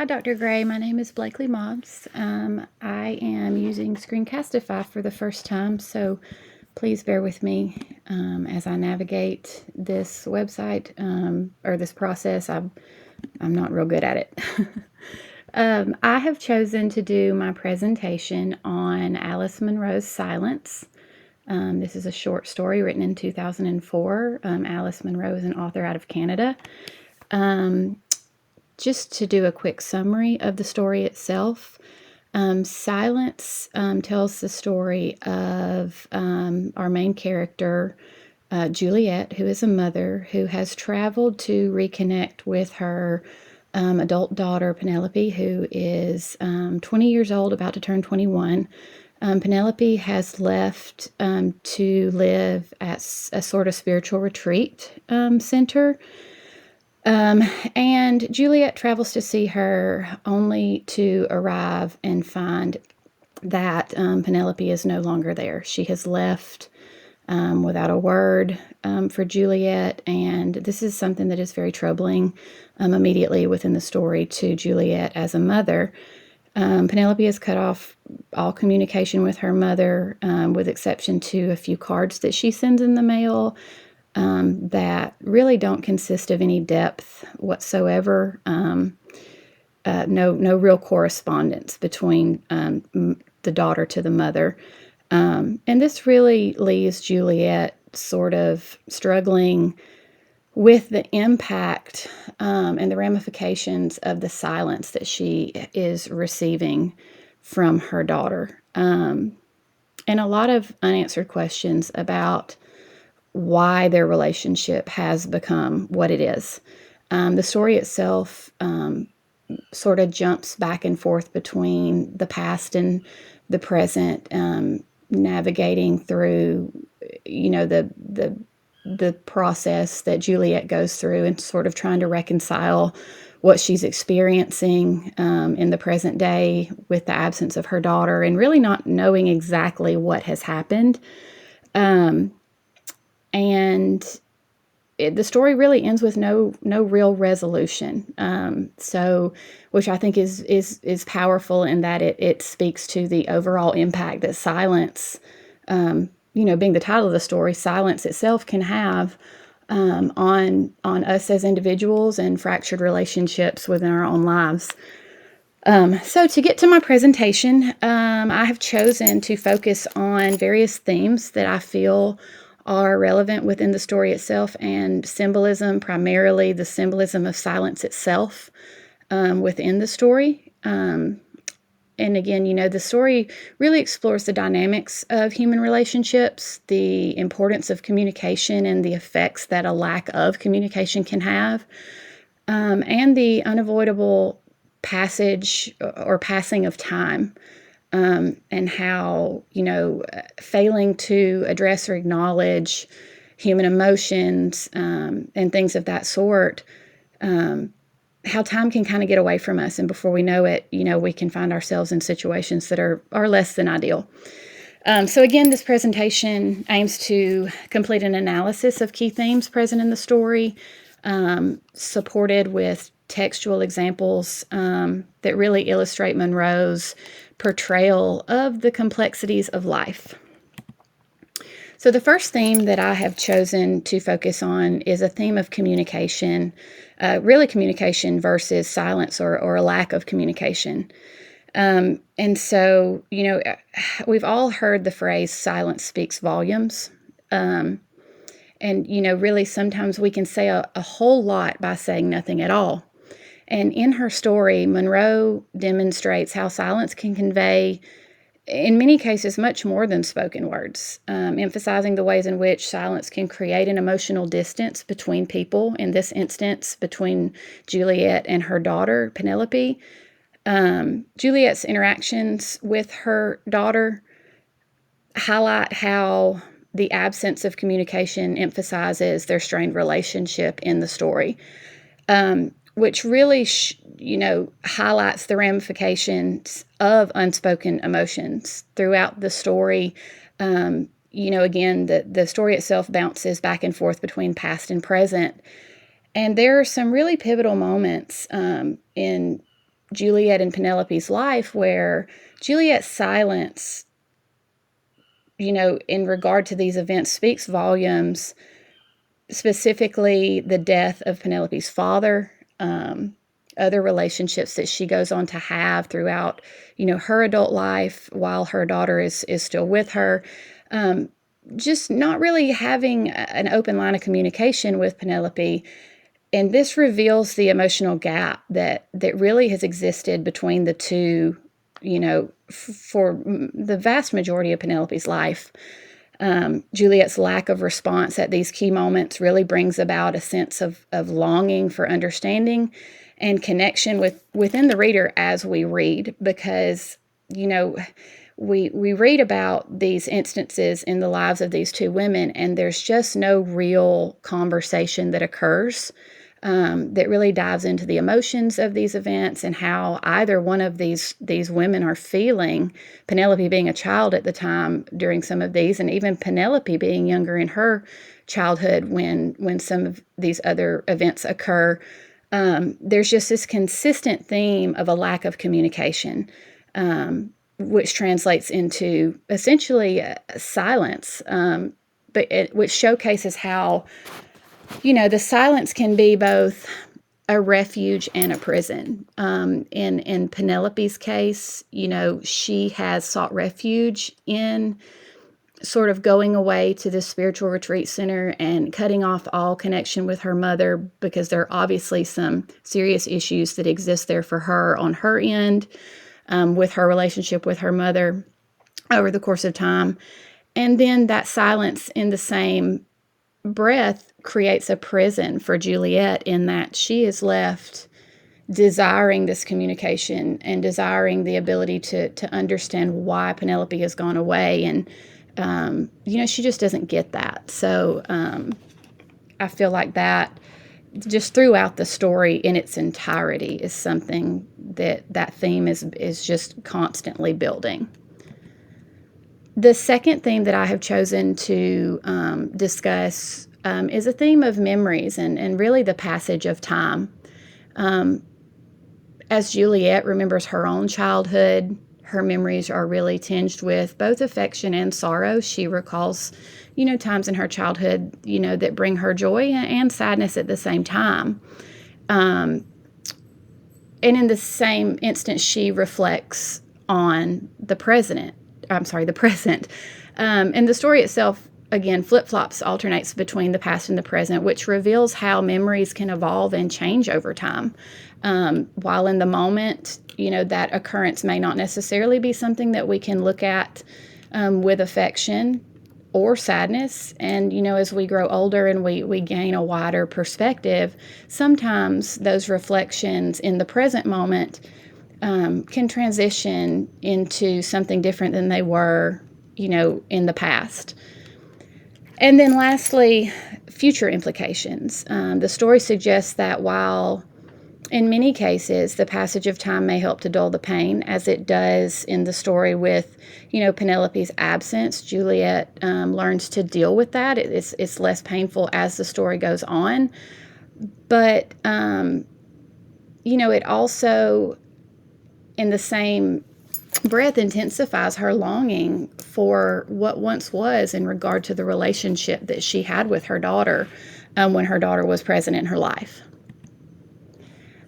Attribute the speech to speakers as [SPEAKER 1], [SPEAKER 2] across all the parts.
[SPEAKER 1] Hi, Dr. Gray. My name is Blakeley Mobbs. I am using Screencastify for the first time, so please bear with me as I navigate this website or this process. I'm not real good at it. I have chosen to do my presentation on Alice Munro's Silence. This is a short story written in 2004. Alice Munro is an author out of Canada. Just to do a quick summary of the story itself, Silence tells the story of our main character, Juliet, who is a mother who has traveled to reconnect with her adult daughter, Penelope, who is 20 years old, about to turn 21. Penelope has left to live at a sort of spiritual retreat center. And Juliet travels to see her only to arrive and find that Penelope is no longer there. She has left without a word for Juliet, and this is something that is very troubling immediately within the story to Juliet as a mother. Penelope has cut off all communication with her mother, with exception to a few cards that she sends in the mail that really don't consist of any depth whatsoever. No real correspondence between the daughter to the mother. And this really leaves Juliet sort of struggling with the impact and the ramifications of the silence that she is receiving from her daughter. And a lot of unanswered questions about why their relationship has become what it is. The story itself sort of jumps back and forth between the past and the present, navigating through, the process that Juliet goes through and sort of trying to reconcile what she's experiencing in the present day with the absence of her daughter and really not knowing exactly what has happened. And the story really ends with no real resolution. Which I think is powerful in that it speaks to the overall impact that silence, being the title of the story, silence itself can have on us as individuals and fractured relationships within our own lives. So to get to my presentation, I have chosen to focus on various themes that I feel are relevant within the story itself and symbolism, primarily the symbolism of silence itself within the story. And again, the story really explores the dynamics of human relationships, the importance of communication and the effects that a lack of communication can have, and the unavoidable passage or passing of time. And how, failing to address or acknowledge human emotions and things of that sort, how time can kind of get away from us. And before we know it, we can find ourselves in situations that are less than ideal. So again, this presentation aims to complete an analysis of key themes present in the story, supported with textual examples that really illustrate Munro's portrayal of the complexities of life. So the first theme that I have chosen to focus on is a theme of communication, really communication versus silence or a lack of communication. And so, we've all heard the phrase silence speaks volumes. And, really sometimes we can say a whole lot by saying nothing at all. And in her story, Munro demonstrates how silence can convey, in many cases, much more than spoken words, emphasizing the ways in which silence can create an emotional distance between people, in this instance, between Juliet and her daughter, Penelope. Juliet's interactions with her daughter highlight how the absence of communication emphasizes their strained relationship in the story. Which really, highlights the ramifications of unspoken emotions throughout the story. Again, the story itself bounces back and forth between past and present. And there are some really pivotal moments in Juliet and Penelope's life, where Juliet's silence, in regard to these events, speaks volumes, specifically the death of Penelope's father, other relationships that she goes on to have throughout, her adult life while her daughter is still with her. Just not really having an open line of communication with Penelope. And this reveals the emotional gap that really has existed between the two, for the vast majority of Penelope's life. Juliet's lack of response at these key moments really brings about a sense of longing for understanding and connection within the reader as we read, because, we read about these instances in the lives of these two women, and there's just no real conversation that occurs that really dives into the emotions of these events and how either one of these women are feeling. Penelope being a child at the time during some of these, and even Penelope being younger in her childhood when some of these other events occur. There's just this consistent theme of a lack of communication, which translates into essentially silence, which showcases how, the silence can be both a refuge and a prison. In Penelope's case, she has sought refuge in sort of going away to the spiritual retreat center and cutting off all connection with her mother, because there are obviously some serious issues that exist there for her on her end, with her relationship with her mother over the course of time. And then that silence in the same breath creates a prison for Juliet, in that she is left desiring this communication and desiring the ability to understand why Penelope has gone away. And, she just doesn't get that. So I feel like that just throughout the story in its entirety is something that theme is just constantly building. The second theme that I have chosen to discuss is a theme of memories and really the passage of time. As Juliet remembers her own childhood, her memories are really tinged with both affection and sorrow. She recalls, times in her childhood, that bring her joy and sadness at the same time. And in the same instance, she reflects on the present. And the story itself, again, flip-flops, alternates between the past and the present, which reveals how memories can evolve and change over time. While in the moment, that occurrence may not necessarily be something that we can look at with affection or sadness. And, as we grow older and we gain a wider perspective, sometimes those reflections in the present moment can transition into something different than they were, in the past. And then lastly, future implications. The story suggests that while in many cases the passage of time may help to dull the pain, as it does in the story with, Penelope's absence, Juliet learns to deal with that. It's less painful as the story goes on. But, it also, in the same breath, intensifies her longing for what once was in regard to the relationship that she had with her daughter when her daughter was present in her life.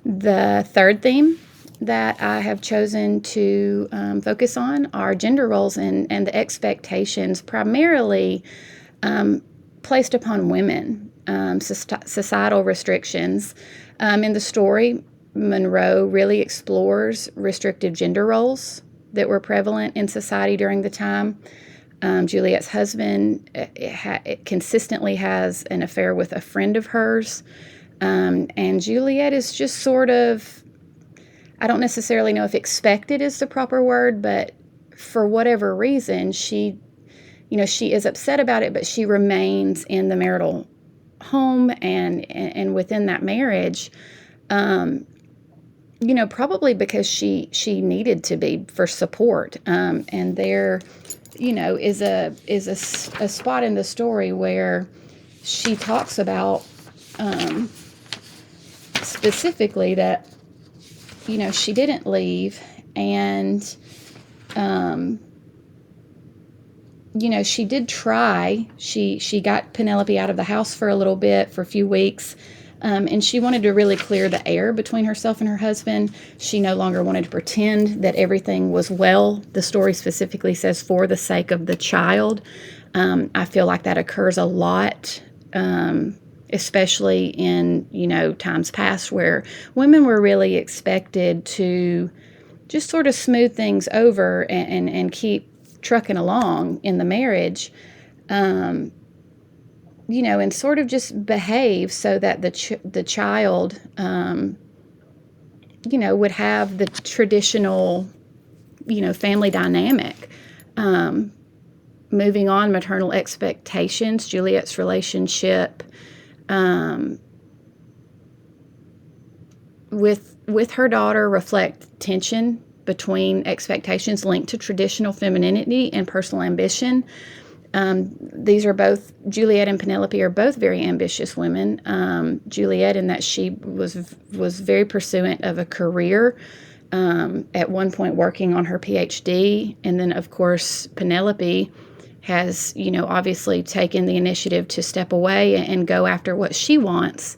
[SPEAKER 1] The third theme that I have chosen to focus on are gender roles and the expectations primarily placed upon women, societal restrictions. In the story, Monroe really explores restrictive gender roles that were prevalent in society during the time. Juliet's husband consistently has an affair with a friend of hers. And Juliet is just sort of, I don't necessarily know if expected is the proper word, but for whatever reason, she is upset about it, but she remains in the marital home and within that marriage, probably because she needed to be for support. And there, is a spot in the story where she talks about specifically that she didn't leave, and she did try. She got Penelope out of the house for a little bit, for a few weeks, and she wanted to really clear the air between herself and her husband. She no longer wanted to pretend that everything was well. The story specifically says, for the sake of the child. I feel like that occurs a lot, especially in, times past, where women were really expected to just sort of smooth things over and keep trucking along in the marriage, and sort of just behave so that the child, would have the traditional, family dynamic. Moving on, maternal expectations. Juliet's relationship with her daughter reflect tension between expectations linked to traditional femininity and personal ambition. These are both, Juliet and Penelope are both very ambitious women. Juliet, in that she was very pursuant of a career, at one point working on her PhD, and then of course Penelope has, obviously taken the initiative to step away and go after what she wants.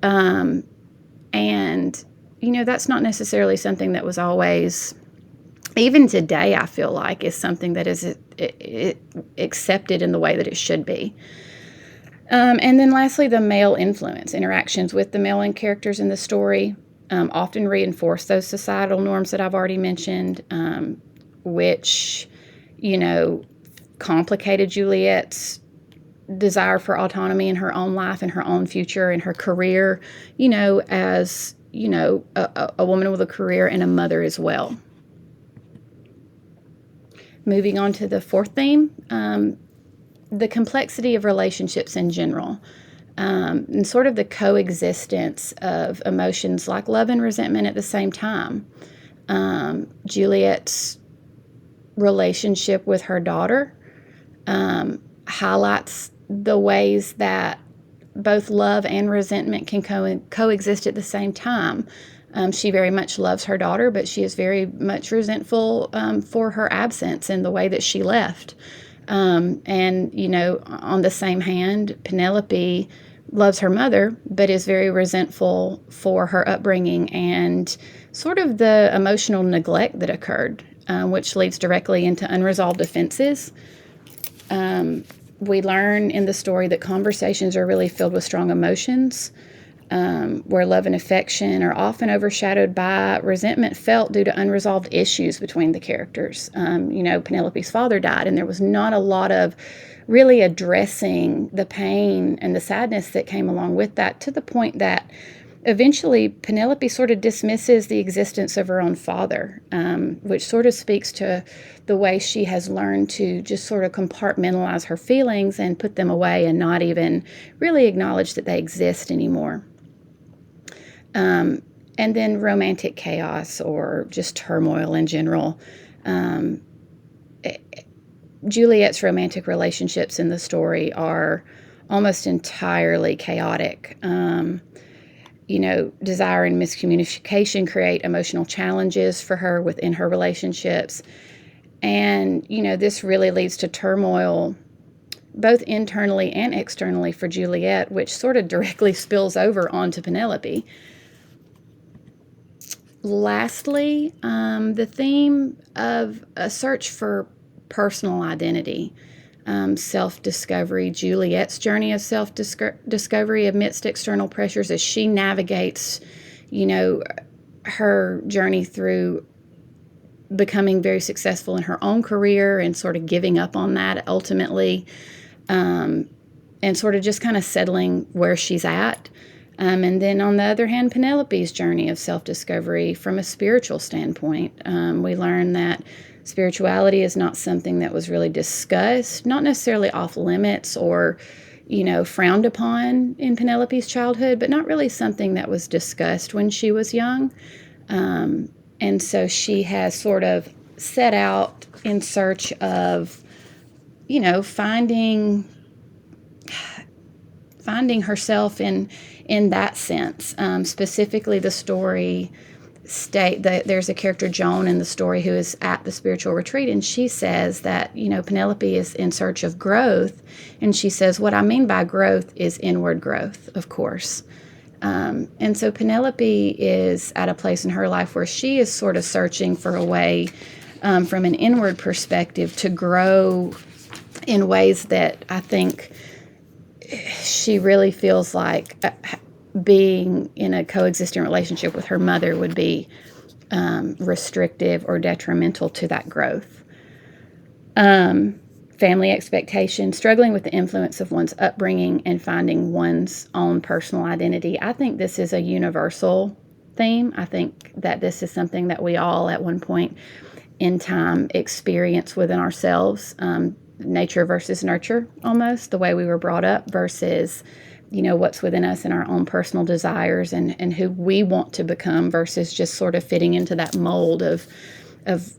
[SPEAKER 1] And, that's not necessarily something that was always, even today, I feel like, is something that is accepted in the way that it should be. And then lastly, the male influence. Interactions with the male characters in the story often reinforce those societal norms that I've already mentioned, which, complicated Juliet's desire for autonomy in her own life and her own future and her career, as, a woman with a career and a mother as well. Moving on to the fourth theme, the complexity of relationships in general, and sort of the coexistence of emotions like love and resentment at the same time. Juliet's relationship with her daughter highlights the ways that both love and resentment can coexist at the same time. She very much loves her daughter, but she is very much resentful for her absence and the way that she left. And, on the same hand, Penelope loves her mother, but is very resentful for her upbringing and sort of the emotional neglect that occurred, which leads directly into unresolved offenses. We learn in the story that conversations are really filled with strong emotions, where love and affection are often overshadowed by resentment felt due to unresolved issues between the characters. Penelope's father died, and there was not a lot of really addressing the pain and the sadness that came along with that, to the point that eventually Penelope sort of dismisses the existence of her own father, which sort of speaks to the way she has learned to just sort of compartmentalize her feelings and put them away and not even really acknowledge that they exist anymore. And then romantic chaos, or just turmoil in general. Juliet's romantic relationships in the story are almost entirely chaotic. Desire and miscommunication create emotional challenges for her within her relationships. And, this really leads to turmoil both internally and externally for Juliet, which sort of directly spills over onto Penelope. Lastly, the theme of a search for personal identity, self-discovery, Juliet's journey of self-discovery amidst external pressures as she navigates, her journey through becoming very successful in her own career and sort of giving up on that ultimately, and sort of just kind of settling where she's at. And then on the other hand, Penelope's journey of self-discovery from a spiritual standpoint. We learn that spirituality is not something that was really discussed, not necessarily off limits or, frowned upon in Penelope's childhood, but not really something that was discussed when she was young. And so she has sort of set out in search of, finding herself in that sense. Specifically, the story state that there's a character, Joan, in the story who is at the spiritual retreat, and she says that, Penelope is in search of growth, and she says, what I mean by growth is inward growth, of course. And so Penelope is at a place in her life where she is sort of searching for a way, from an inward perspective, to grow in ways that I think she really feels like being in a coexistent relationship with her mother would be restrictive or detrimental to that growth. Family expectation, struggling with the influence of one's upbringing and finding one's own personal identity. I think this is a universal theme. I think that this is something that we all at one point in time experience within ourselves. Nature versus nurture, almost, the way we were brought up versus what's within us and our own personal desires and who we want to become versus just sort of fitting into that mold of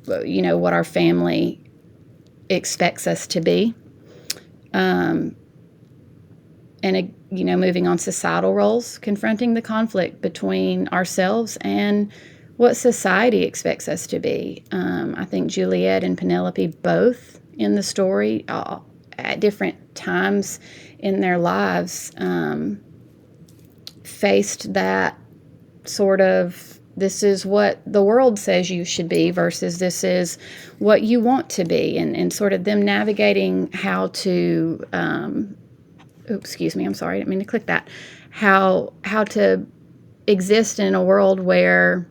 [SPEAKER 1] what our family expects us to be. And moving on, societal roles, confronting the conflict between ourselves and what society expects us to be. I think Juliet and Penelope both in the story at different times in their lives faced that sort of, this is what the world says you should be versus this is what you want to be, and sort of them navigating how to excuse me, I'm sorry, I didn't mean to click that, how to exist in a world where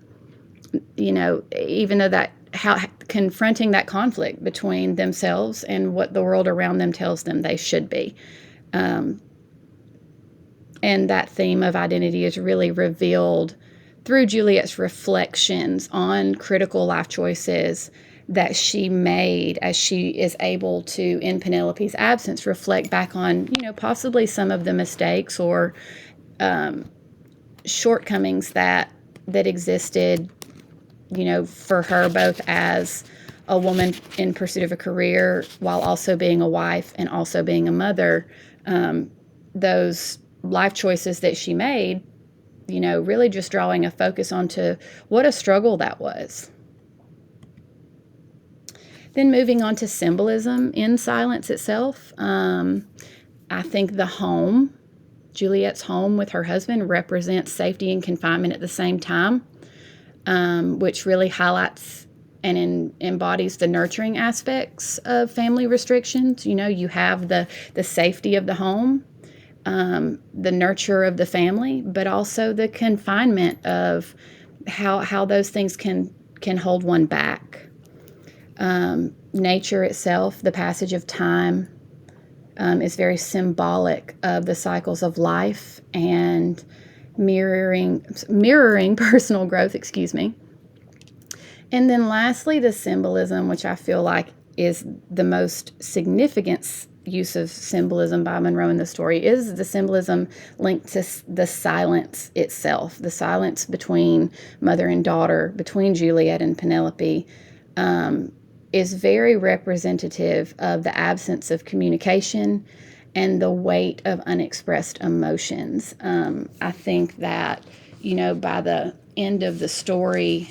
[SPEAKER 1] even though that, how confronting that conflict between themselves and what the world around them tells them they should be. And that theme of identity is really revealed through Juliet's reflections on critical life choices that she made as she is able to, in Penelope's absence, reflect back on, possibly some of the mistakes or shortcomings that existed, for her, both as a woman in pursuit of a career while also being a wife and also being a mother. Those life choices that she made, really just drawing a focus onto what a struggle that was. Then moving on to symbolism in silence itself. I think the home, Juliet's home with her husband, represents safety and confinement at the same time, which really highlights and embodies the nurturing aspects of family restrictions. You have the safety of the home, the nurture of the family, but also the confinement of how those things can hold one back. Nature itself, the passage of time, is very symbolic of the cycles of life and mirroring personal growth, And then lastly, the symbolism, which I feel like is the most significant use of symbolism by Monroe in the story, is the symbolism linked to the silence itself, the silence between mother and daughter, between Juliet and Penelope, is very representative of the absence of communication and the weight of unexpressed emotions. I think that, by the end of the story,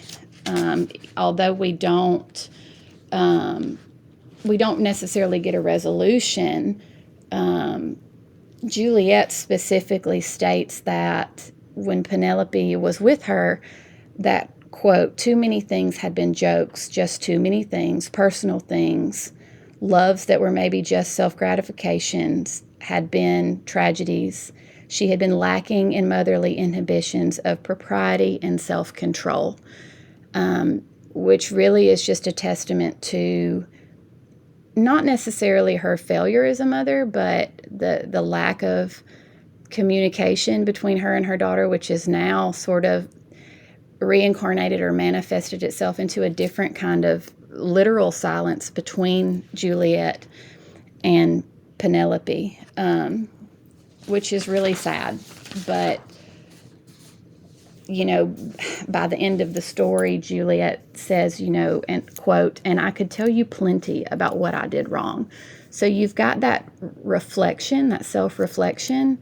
[SPEAKER 1] although we don't necessarily get a resolution, Juliet specifically states that when Penelope was with her, that, quote, too many things had been jokes, just too many things, personal things, loves that were maybe just self-gratifications had been tragedies. She had been lacking in motherly inhibitions of propriety and self-control, which really is just a testament to not necessarily her failure as a mother, but the lack of communication between her and her daughter, which is now sort of reincarnated or manifested itself into a different kind of literal silence between Juliet and Penelope, which is really sad. But, by the end of the story, Juliet says, and quote, and I could tell you plenty about what I did wrong. So you've got that reflection, that self-reflection,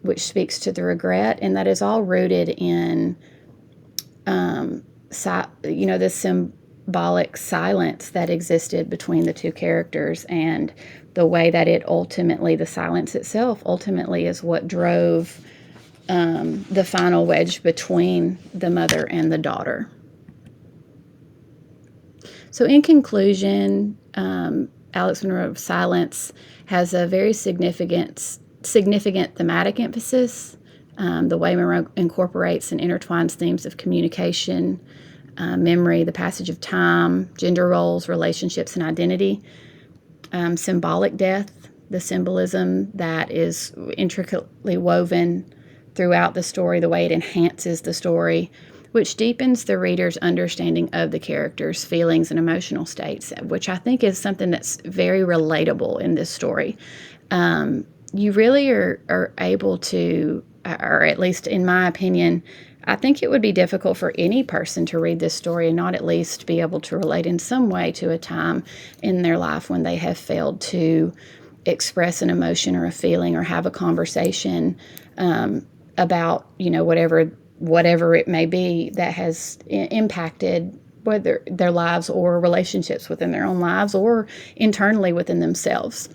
[SPEAKER 1] which speaks to the regret, and that is all rooted in this symbolic silence that existed between the two characters, and the way that the silence itself ultimately is what drove the final wedge between the mother and the daughter. So in conclusion, Alex Monroe's Silence has a very significant thematic emphasis. The way Monroe incorporates and intertwines themes of communication, memory, the passage of time, gender roles, relationships, and identity. Symbolic death, the symbolism that is intricately woven throughout the story, the way it enhances the story, which deepens the reader's understanding of the characters' feelings and emotional states, which I think is something that's very relatable in this story. You really are able to, or at least in my opinion, I think it would be difficult for any person to read this story and not at least be able to relate in some way to a time in their life when they have failed to express an emotion or a feeling or have a conversation about, whatever it may be that has impacted whether their lives or relationships within their own lives or internally within themselves,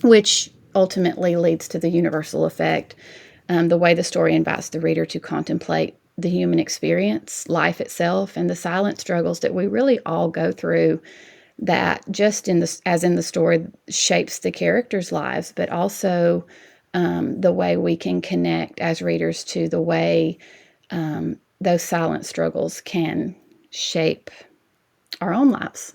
[SPEAKER 1] which ultimately leads to the universal effect. The way the story invites the reader to contemplate the human experience, life itself, and the silent struggles that we really all go through, that just as in the story shapes the characters' lives, but also the way we can connect as readers to the way those silent struggles can shape our own lives.